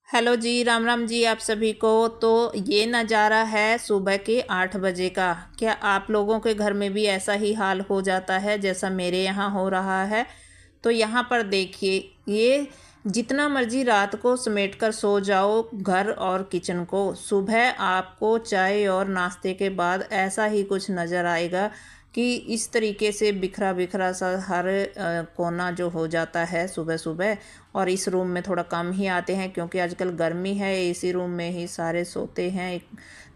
Hello जी, राम राम जी आप सभी को। तो ये नज़ारा है सुबह के 8 बजे का। क्या आप लोगों के घर में भी ऐसा ही हाल हो जाता है जैसा मेरे यहाँ हो रहा है? तो यहाँ पर देखिए, ये जितना मर्जी रात को समेट कर सो जाओ घर और किचन को, सुबह आपको चाय और नाश्ते के बाद ऐसा ही कुछ नज़र आएगा कि इस तरीके से बिखरा बिखरा सा हर कोना जो हो जाता है सुबह सुबह। और इस रूम में थोड़ा कम ही आते हैं क्योंकि आजकल गर्मी है, एसी रूम में ही सारे सोते हैं।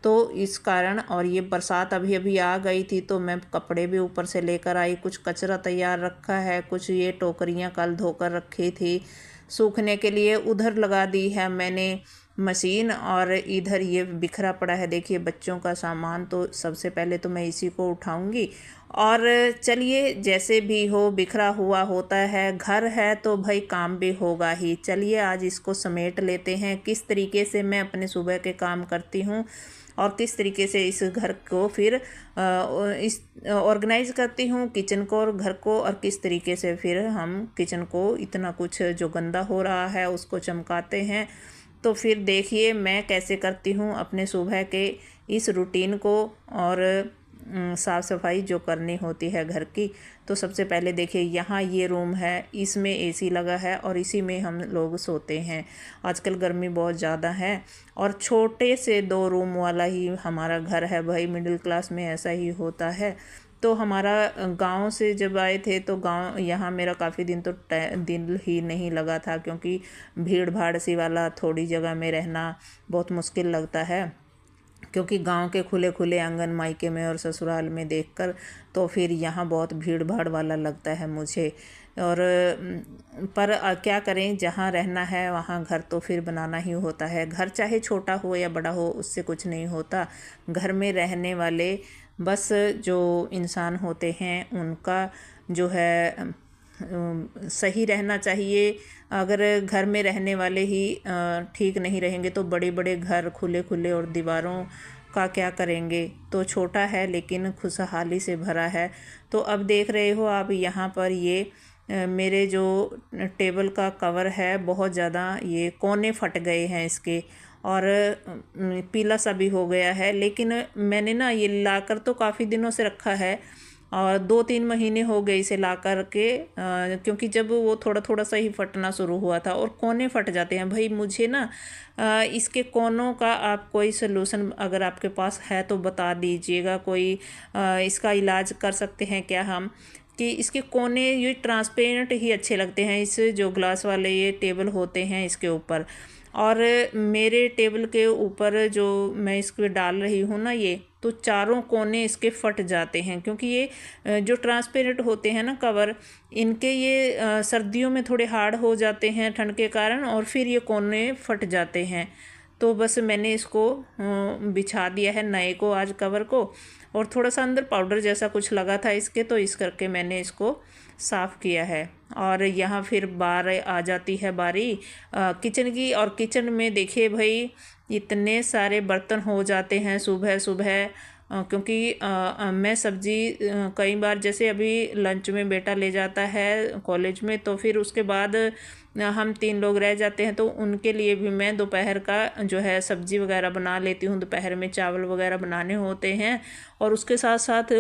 तो इस कारण, और ये बरसात अभी अभी आ गई थी तो मैं कपड़े भी ऊपर से लेकर आई। कुछ कचरा तैयार रखा है, कुछ ये टोकरियाँ कल धोकर रखी थी सूखने के लिए, उधर लगा दी है मैंने मशीन। और इधर ये बिखरा पड़ा है, देखिए बच्चों का सामान। तो सबसे पहले तो मैं इसी को उठाऊंगी। और चलिए, जैसे भी हो बिखरा हुआ होता है, घर है तो भाई काम भी होगा ही। चलिए आज इसको समेट लेते हैं, किस तरीके से मैं अपने सुबह के काम करती हूँ और किस तरीके से इस घर को फिर इस ऑर्गेनाइज करती हूँ, किचन को और घर को। और किस तरीके से फिर हम किचन को इतना कुछ जो गंदा हो रहा है उसको चमकाते हैं। तो फिर देखिए मैं कैसे करती हूँ अपने सुबह के इस रूटीन को, और साफ़ सफाई जो करनी होती है घर की। तो सबसे पहले देखिए, यहाँ ये रूम है, इसमें एसी लगा है और इसी में हम लोग सोते हैं। आजकल गर्मी बहुत ज़्यादा है और छोटे से 2 रूम वाला ही हमारा घर है। भाई मिडिल क्लास में ऐसा ही होता है। तो हमारा गांव से जब आए थे तो गांव यहाँ मेरा काफ़ी दिन तो दिल ही नहीं लगा था, क्योंकि भीड़ भाड़ सी वाला थोड़ी जगह में रहना बहुत मुश्किल लगता है। क्योंकि गांव के खुले खुले आंगन मायके में और ससुराल में देखकर तो फिर यहाँ बहुत भीड़ भाड़ वाला लगता है मुझे। और पर क्या करें, जहाँ रहना है वहाँ घर तो फिर बनाना ही होता है। घर चाहे छोटा हो या बड़ा हो उससे कुछ नहीं होता। घर में रहने वाले बस जो इंसान होते हैं उनका जो है सही रहना चाहिए। अगर घर में रहने वाले ही ठीक नहीं रहेंगे तो बड़े बड़े घर खुले खुले और दीवारों का क्या करेंगे। तो छोटा है लेकिन खुशहाली से भरा है। तो अब देख रहे हो आप यहाँ पर ये मेरे जो टेबल का कवर है, बहुत ज़्यादा ये कोने फट गए हैं इसके, और पीला सा भी हो गया है। लेकिन मैंने ना ये लाकर तो काफ़ी दिनों से रखा है और 2-3 महीने हो गए इसे ला कर के, क्योंकि जब वो थोड़ा थोड़ा सा ही फटना शुरू हुआ था और कोने फट जाते हैं। भाई मुझे ना इसके कोनों का आप कोई सलूशन अगर आपके पास है तो बता दीजिएगा। कोई इसका इलाज कर सकते हैं क्या हम, कि इसके कोने ये ट्रांसपेरेंट ही अच्छे लगते हैं इस जो ग्लास वाले ये टेबल होते हैं इसके ऊपर। और मेरे टेबल के ऊपर जो मैं इसको डाल रही हूँ ना, ये तो चारों कोने इसके फट जाते हैं, क्योंकि ये जो ट्रांसपेरेंट होते हैं ना कवर, इनके ये सर्दियों में थोड़े हार्ड हो जाते हैं ठंड के कारण, और फिर ये कोने फट जाते हैं। तो बस मैंने इसको बिछा दिया है नए को आज कवर को। और थोड़ा सा अंदर पाउडर जैसा कुछ लगा था इसके, तो इस करके मैंने इसको साफ़ किया है। और यहाँ फिर बार आ जाती है बारी किचन की। और किचन में देखिए भाई इतने सारे बर्तन हो जाते हैं सुबह सुबह, क्योंकि मैं सब्ज़ी कई बार, जैसे अभी लंच में बेटा ले जाता है कॉलेज में, तो फिर उसके बाद हम 3 लोग रह जाते हैं, तो उनके लिए भी मैं दोपहर का जो है सब्ज़ी वगैरह बना लेती हूँ। दोपहर में चावल वगैरह बनाने होते हैं और उसके साथ साथ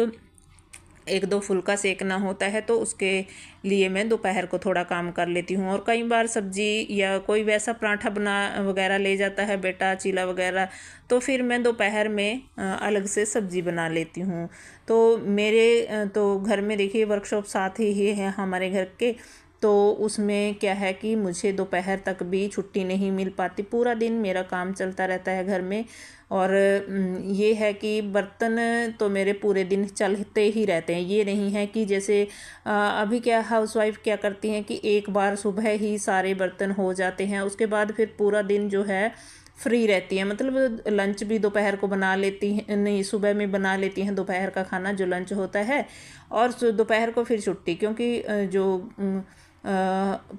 1-2 फुल्का सेकना होता है, तो उसके लिए मैं दोपहर को थोड़ा काम कर लेती हूँ। और कई बार सब्जी या कोई वैसा पराठा बना वगैरह ले जाता है बेटा, चीला वगैरह, तो फिर मैं दोपहर में अलग से सब्जी बना लेती हूँ। तो मेरे तो घर में देखिए वर्कशॉप साथ ही है हमारे घर के। तो उसमें क्या है कि मुझे दोपहर तक भी छुट्टी नहीं मिल पाती, पूरा दिन मेरा काम चलता रहता है घर में। और ये है कि बर्तन तो मेरे पूरे दिन चलते ही रहते हैं। ये नहीं है कि जैसे अभी क्या हाउसवाइफ क्या करती हैं कि एक बार सुबह ही सारे बर्तन हो जाते हैं, उसके बाद फिर पूरा दिन जो है फ्री रहती है। मतलब लंच भी दोपहर को बना लेती हैं, नहीं सुबह में बना लेती हैं दोपहर का खाना जो लंच होता है, और दोपहर को फिर छुट्टी। क्योंकि जो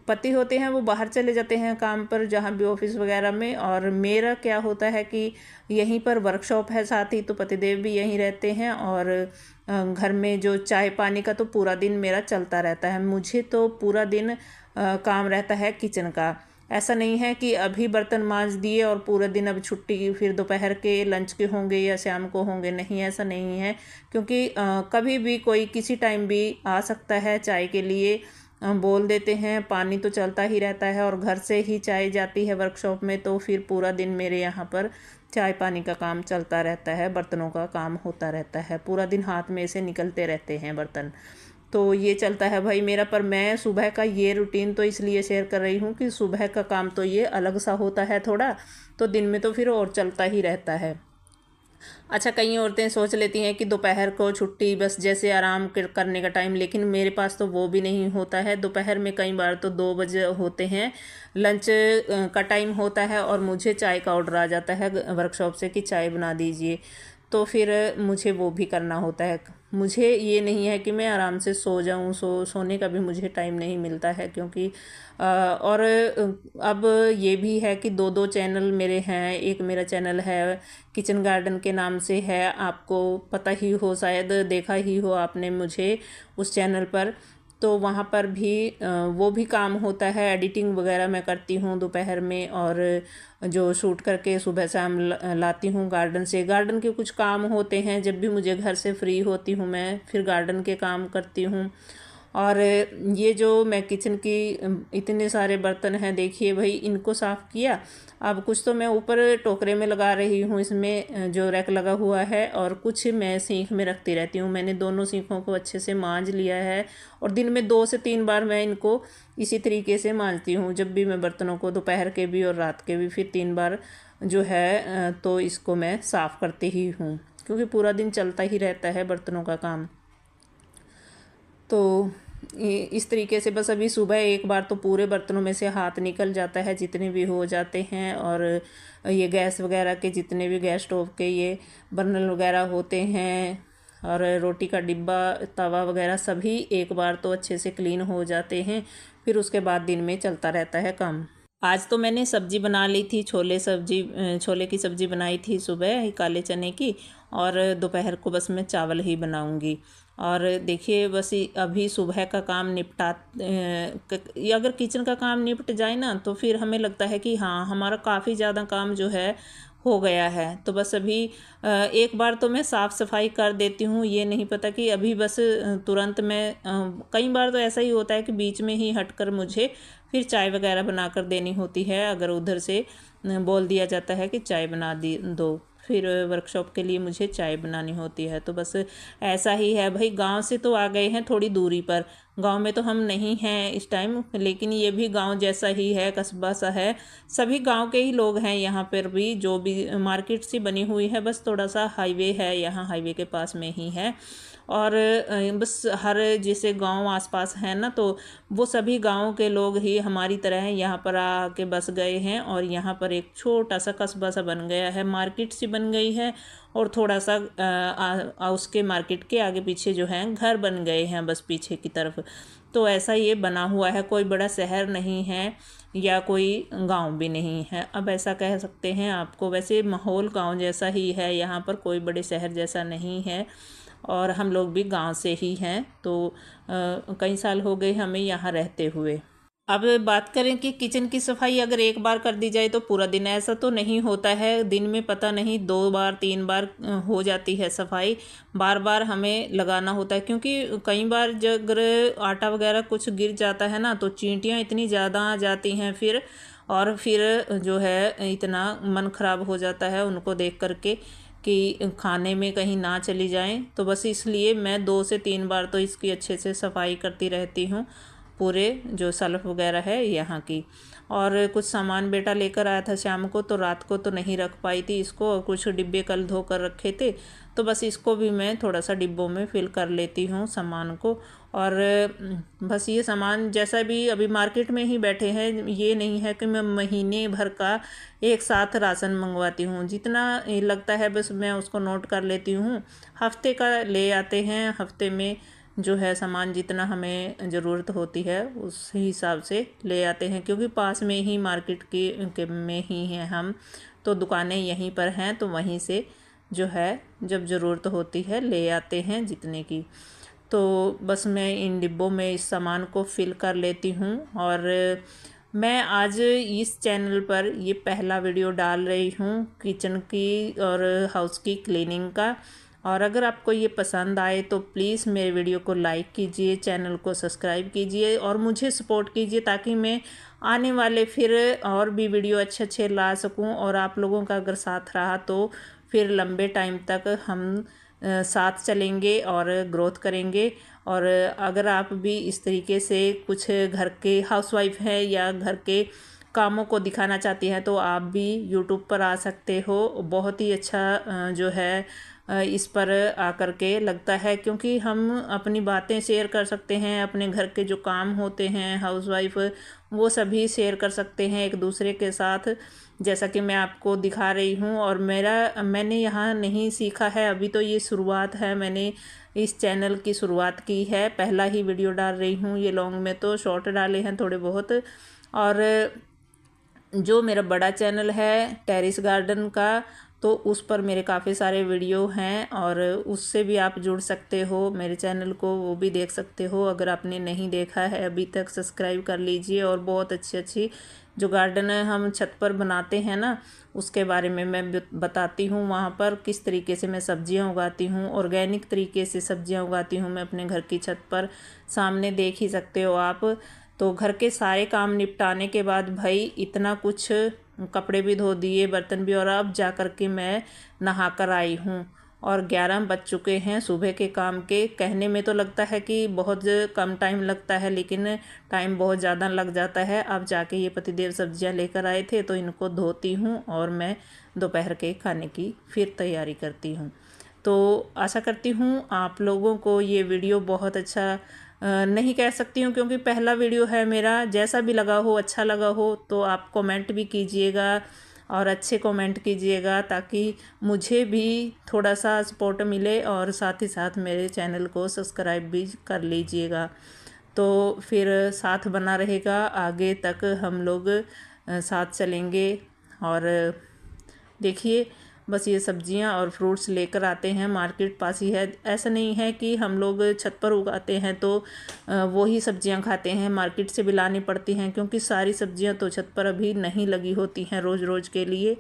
पति होते हैं वो बाहर चले जाते हैं काम पर, जहाँ भी ऑफिस वगैरह में। और मेरा क्या होता है कि यहीं पर वर्कशॉप है साथ ही, तो पतिदेव भी यहीं रहते हैं। और घर में जो चाय पानी का तो पूरा दिन मेरा चलता रहता है। मुझे तो पूरा दिन काम रहता है किचन का। ऐसा नहीं है कि अभी बर्तन मांज दिए और पूरा दिन अब छुट्टी, फिर दोपहर के लंच के होंगे या शाम को होंगे, नहीं ऐसा नहीं है। क्योंकि कभी भी कोई किसी टाइम भी आ सकता है चाय के लिए, बोल देते हैं, पानी तो चलता ही रहता है और घर से ही चाय जाती है वर्कशॉप में, तो फिर पूरा दिन मेरे यहाँ पर चाय पानी का काम चलता रहता है, बर्तनों का काम होता रहता है, पूरा दिन हाथ में से निकलते रहते हैं बर्तन। तो ये चलता है भाई मेरा। पर मैं सुबह का ये रूटीन तो इसलिए शेयर कर रही हूँ कि सुबह का काम तो ये अलग सा होता है थोड़ा, तो दिन में तो फिर और चलता ही रहता है। अच्छा, कई औरतें सोच लेती हैं कि दोपहर को छुट्टी, बस जैसे आराम करने का टाइम, लेकिन मेरे पास तो वो भी नहीं होता है। दोपहर में कई बार तो 2 बजे होते हैं, लंच का टाइम होता है और मुझे चाय का ऑर्डर आ जाता है वर्कशॉप से कि चाय बना दीजिए, तो फिर मुझे वो भी करना होता है। मुझे ये नहीं है कि मैं आराम से सो जाऊं, सोने का भी मुझे टाइम नहीं मिलता है, क्योंकि और अब ये भी है कि 2 चैनल मेरे हैं। एक मेरा चैनल है किचन गार्डन के नाम से है, आपको पता ही हो, शायद देखा ही हो आपने मुझे उस चैनल पर। तो वहाँ पर भी वो भी काम होता है, एडिटिंग वगैरह मैं करती हूँ दोपहर में, और जो शूट करके सुबह शाम लाती हूँ गार्डन से। गार्डन के कुछ काम होते हैं, जब भी मुझे घर से फ्री होती हूँ मैं फिर गार्डन के काम करती हूँ। और ये जो मैं किचन की इतने सारे बर्तन हैं, देखिए भाई, इनको साफ़ किया। अब कुछ तो मैं ऊपर टोकरे में लगा रही हूँ, इसमें जो रैक लगा हुआ है, और कुछ मैं सिंक में रखती रहती हूँ। मैंने दोनों सिंकों को अच्छे से मांज लिया है, और दिन में 2 से 3 बार मैं इनको इसी तरीके से मांजती हूँ। जब भी मैं बर्तनों को, दोपहर के भी और रात के भी, फिर 3 बार जो है तो इसको मैं साफ़ करती ही हूँ, क्योंकि पूरा दिन चलता ही रहता है बर्तनों का काम। तो इस तरीके से बस अभी सुबह एक बार तो पूरे बर्तनों में से हाथ निकल जाता है, जितने भी हो जाते हैं। और ये गैस वगैरह के, जितने भी गैस स्टोव के ये बर्नल वगैरह होते हैं, और रोटी का डिब्बा, तवा वगैरह, सभी एक बार तो अच्छे से क्लीन हो जाते हैं। फिर उसके बाद दिन में चलता रहता है काम। आज तो मैंने सब्जी बना ली थी, छोले की सब्जी बनाई थी सुबह, काले चने की। और दोपहर को बस मैं चावल ही बनाऊंगी। और देखिए, बस अभी सुबह का काम निपटा, अगर किचन का काम निपट जाए ना, तो फिर हमें लगता है कि हाँ, हमारा काफ़ी ज़्यादा काम जो है हो गया है। तो बस अभी एक बार तो मैं साफ़ सफाई कर देती हूँ, ये नहीं पता कि अभी बस तुरंत मैं, कई बार तो ऐसा ही होता है कि बीच में ही हटकर मुझे फिर चाय वगैरह बनाकर देनी होती है, अगर उधर से बोल दिया जाता है कि चाय बना दी दो, फिर वर्कशॉप के लिए मुझे चाय बनानी होती है। तो बस ऐसा ही है भाई। गांव से तो आ गए हैं थोड़ी दूरी पर, गांव में तो हम नहीं हैं इस टाइम, लेकिन ये भी गांव जैसा ही है, कस्बा सा है। सभी गांव के ही लोग हैं यहाँ पर भी, जो भी मार्केट सी बनी हुई है, बस थोड़ा सा हाईवे है यहाँ, हाईवे के पास में ही है। और बस हर जैसे गांव आसपास है ना, तो वो सभी गाँव के लोग ही हमारी तरह हैं, यहाँ पर आके बस गए हैं, और यहाँ पर एक छोटा सा कस्बा सा बन गया है, मार्केट सी बन गई है। और थोड़ा सा उसके मार्केट के आगे पीछे जो है घर बन गए हैं, बस पीछे की तरफ। तो ऐसा ये बना हुआ है, कोई बड़ा शहर नहीं है या कोई गांव भी नहीं है, अब ऐसा कह सकते हैं आपको। वैसे माहौल गांव जैसा ही है यहाँ पर, कोई बड़े शहर जैसा नहीं है। और हम लोग भी गांव से ही हैं, तो कई साल हो गए हमें यहाँ रहते हुए। अब बात करें कि किचन की सफाई अगर एक बार कर दी जाए तो पूरा दिन, ऐसा तो नहीं होता है। दिन में पता नहीं 2 बार 3 बार हो जाती है सफाई, बार बार हमें लगाना होता है। क्योंकि कई बार अगर आटा वगैरह कुछ गिर जाता है ना, तो चींटियाँ इतनी ज़्यादा आ जाती हैं फिर, और फिर जो है इतना मन ख़राब हो जाता है उनको देख करके कि खाने में कहीं ना चली जाएं। तो बस इसलिए मैं 2 से 3 बार तो इसकी अच्छे से सफाई करती रहती हूँ, पूरे जो सल्फ वगैरह है यहाँ की। और कुछ सामान बेटा लेकर आया था शाम को, तो रात को तो नहीं रख पाई थी इसको, और कुछ डिब्बे कल धो कर रखे थे, तो बस इसको भी मैं थोड़ा सा डिब्बों में फिल कर लेती हूँ सामान को। और बस ये सामान जैसा भी, अभी मार्केट में ही बैठे हैं, ये नहीं है कि मैं महीने भर का एक साथ राशन मंगवाती हूँ। जितना लगता है बस मैं उसको नोट कर लेती हूँ, हफ्ते का ले आते हैं। हफ्ते में जो है सामान जितना हमें ज़रूरत होती है उस हिसाब से ले आते हैं, क्योंकि पास में ही मार्केट के में ही हैं हम, तो दुकानें यहीं पर हैं, तो वहीं से जो है जब ज़रूरत होती है ले आते हैं जितने की। तो बस मैं इन डिब्बों में इस सामान को फिल कर लेती हूँ। और मैं आज इस चैनल पर ये पहला वीडियो डाल रही हूँ किचन की और हाउस की क्लीनिंग का। और अगर आपको ये पसंद आए तो प्लीज़ मेरे वीडियो को लाइक कीजिए, चैनल को सब्सक्राइब कीजिए और मुझे सपोर्ट कीजिए, ताकि मैं आने वाले फिर और भी वीडियो अच्छे अच्छे ला सकूं। और आप लोगों का अगर साथ रहा तो फिर लंबे टाइम तक हम साथ चलेंगे और ग्रोथ करेंगे। और अगर आप भी इस तरीके से कुछ घर के हाउसवाइफ हैं या घर के कामों को दिखाना चाहती हैं तो आप भी यूट्यूब पर आ सकते हो। बहुत ही अच्छा जो है इस पर आकर के लगता है, क्योंकि हम अपनी बातें शेयर कर सकते हैं, अपने घर के जो काम होते हैं हाउसवाइफ वो सभी शेयर कर सकते हैं एक दूसरे के साथ, जैसा कि मैं आपको दिखा रही हूँ। और मैंने यहाँ नहीं सीखा है, अभी तो ये शुरुआत है, मैंने इस चैनल की शुरुआत की है, पहला ही वीडियो डाल रही हूँ। ये लॉन्ग में तो शॉर्ट डाले हैं थोड़े बहुत। और जो मेरा बड़ा चैनल है टेरिस गार्डन का, तो उस पर मेरे काफ़ी सारे वीडियो हैं और उससे भी आप जुड़ सकते हो, मेरे चैनल को वो भी देख सकते हो। अगर आपने नहीं देखा है अभी तक सब्सक्राइब कर लीजिए। और बहुत अच्छी अच्छी जो गार्डन हम छत पर बनाते हैं ना, उसके बारे में मैं बताती हूँ। वहाँ पर किस तरीके से मैं सब्जियाँ उगाती हूँ, ऑर्गेनिक तरीके से सब्जियाँ उगाती हूँ मैं अपने घर की छत पर, सामने देख ही सकते हो आप। तो घर के सारे काम निपटाने के बाद भाई इतना कुछ, कपड़े भी धो दिए, बर्तन भी, और अब जा कर के मैं नहा कर आई हूँ। और 11 बज चुके हैं सुबह के काम के। कहने में तो लगता है कि बहुत कम टाइम लगता है, लेकिन टाइम बहुत ज़्यादा लग जाता है। अब जाके ये पतिदेव सब्जियां लेकर आए थे तो इनको धोती हूँ और मैं दोपहर के खाने की फिर तैयारी करती हूँ। तो आशा करती हूँ आप लोगों को ये वीडियो बहुत अच्छा, नहीं कह सकती हूँ क्योंकि पहला वीडियो है मेरा, जैसा भी लगा हो, अच्छा लगा हो तो आप कमेंट भी कीजिएगा और अच्छे कमेंट कीजिएगा, ताकि मुझे भी थोड़ा सा सपोर्ट मिले। और साथ ही साथ मेरे चैनल को सब्सक्राइब भी कर लीजिएगा, तो फिर साथ बना रहेगा, आगे तक हम लोग साथ चलेंगे। और देखिए, बस ये सब्जियां और फ्रूट्स लेकर आते हैं, मार्केट पास ही है। ऐसा नहीं है कि हम लोग छत पर उगाते हैं तो वो ही सब्जियां खाते हैं, मार्केट से भी लानी पड़ती हैं, क्योंकि सारी सब्जियां तो छत पर अभी नहीं लगी होती हैं रोज़ रोज़ के लिए।